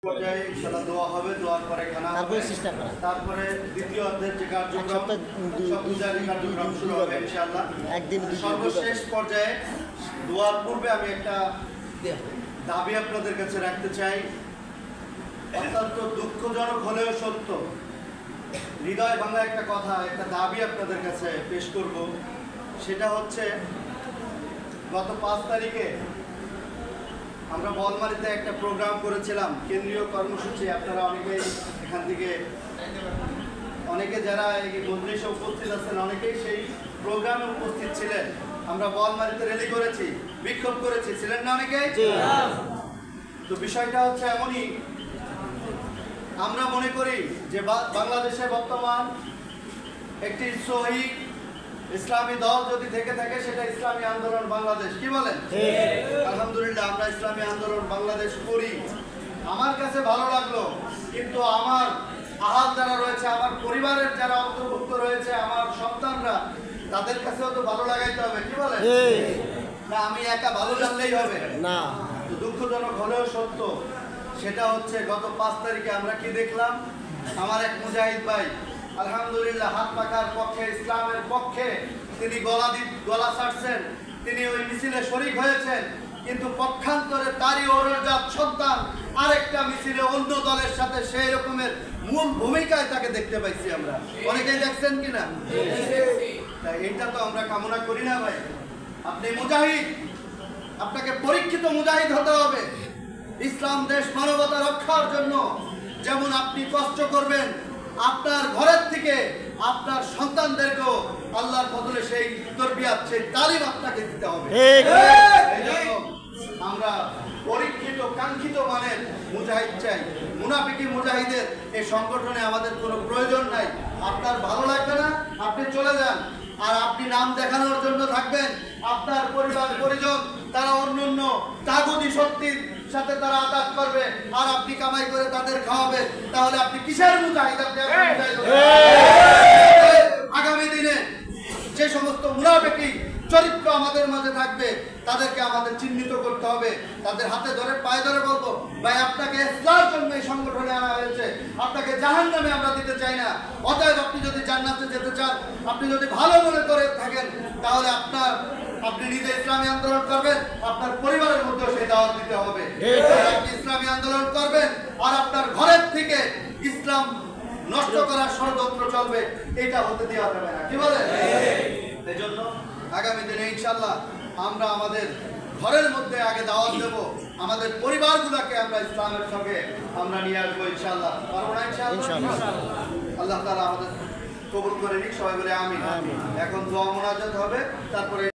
পর্যায়ে ইনশাআল্লাহ দোয়া হবে, দোয়ার পরে খানা হবে, তারপরে দ্বিতীয় অধ্যায়ের যে কার্যক্রম কার্যক্রম শুরু হবে ইনশাআল্লাহ একদিন। সর্বশেষ পর্যায়ে দোয়ার পূর্বে আমি একটা দাবি আপনাদের কাছে রাখতে চাই, অত্যন্ত দুঃখজনক হলেও সত্য, হৃদয় ভাঙা একটা কথা, একটা দাবি আপনাদের কাছে পেশ করব। সেটা হচ্ছে গত 5 তারিখে আমরা বলমারিতে একটা প্রোগ্রাম করেছিলাম, কেন্দ্রীয় কর্মসূচি। আপনারা অনেকেই এখান থেকে অনেকে যারা এই মজলিসে উপস্থিত আছেন অনেকেই সেই প্রোগ্রামে উপস্থিত ছিলেন। আমরা বলমারিতে র্যালি করেছি, বিক্ষোভ করেছি, ছিলেন না অনেকেই? তো বিষয়টা হচ্ছে এমনই, আমরা মনে করি যে বাংলাদেশে বর্তমান একটি সহি ইসলামী দল যদি থেকে থাকে সেটা ইসলামী আন্দোলন বাংলাদেশ। কি বলেন? আলহামদুলিল্লাহ আমরা ইসলামী আন্দোলন বাংলাদেশ করি। আমার কাছে ভালো লাগলো, কিন্তু আমার আহাল যারা রয়েছে, আমার পরিবারের যারা অন্তর্ভুক্ত রয়েছে, আমার সন্তানরা, তাদের কাছেও তো ভালো লাগাইতে হবে। কি বলেন? না আমি একা ভালো জানলেই হবে না। তো দুঃখজনক হলেও সত্য, সেটা হচ্ছে গত 5 তারিখে আমরা কি দেখলাম, আমার এক মুজাহিদ ভাই আলহামদুলিল্লাহ হাত পাকার পক্ষে, ইসলামের পক্ষে তিনি গলা ছাড়ছেন, তিনি ওই মিছিলে শরীক হয়েছেন, কিন্তু পক্ষান্তরে তারই ওরজাত সন্তান আরেকটা মিছিলে অন্য দলের সাথে সেই রকমের মূল ভূমিকায় তাকে দেখতে পাইছি আমরা। অনেকেই দেখছেন কিনা? তাই এটা তো আমরা কামনা করি না ভাই। আপনি মুজাহিদ, আপনাকে পরীক্ষিত মুজাহিদ হতে হবে। ইসলাম দেশ মানবতা রক্ষার জন্য যেমন আপনি কষ্ট করবেন, আপনার ঘরের থেকে আপনার সন্তানদেরকেও আল্লাহর ফজলে সেই তরবিয়াত, সেই তালিম আপনাকে দিতে হবে। আমরা পরীক্ষিত কাঙ্ক্ষিত মানের মুজাহিদ চাই। মুনাফিকি মুজাহিদের এই সংগঠনে আমাদের কোনো প্রয়োজন নাই। আপনার ভালো লাগবে না, আপনি চলে যান। আর আপনি নাম দেখানোর জন্য থাকবেন, আপনার পরিবার পরিজন তারা অন্য তাগুতি শক্তির সাথে তারা আঘাত করবে, আর আপনি কামাই করে তাদের খাওয়াবে, তাহলে আপনি কিসের মুজাহিদ? আগামী দিনে যে সমস্ত মুনাফিকি চরিত্র আমাদের মাঝে থাকবে তাদেরকে আমাদের চিহ্নিত করতে হবে, তাদের হাতে ধরে পায়ে ধরে বলবো, ভাই আপনাকে ইসলামের জন্য এই সংগঠনে আনা হয়েছে, আপনাকে জাহান্নামে আমরা দিতে চাই না। অতএব আপনি যদি জান্নাতে যেতে চান, আপনি যদি ভালো মনে করে থাকেন, তাহলে আপনি নিজে ইসলামী আন্দোলন করবেন, আপনার পরিবারের মধ্যেও সেই দাওয়াত দিতে হবে। আপনি ইসলামী আন্দোলন করবেন আর আপনার ঘরের থেকে ইসলাম নষ্ট করার ষড়যন্ত্র চলবে, এটা হতে দেওয়া যাবে না। কি বলেন? এই জন্য আগামী দিনে ইনশাআল্লাহ আমরা আমাদের ঘরের মধ্যে আগে দাওয়াত দেব, আমাদের পরিবারগুলোকে আমরা ইসলামের সঙ্গে আমরা নিয়ে আসবো ইনশাআল্লাহ। পারবো না ইনশাআল্লাহ? আল্লাহ তাআলা আমাদের কবুল করে নিক। সবাই বলে আমিন। এখন দোয়া মোনাজাত হবে, তারপরে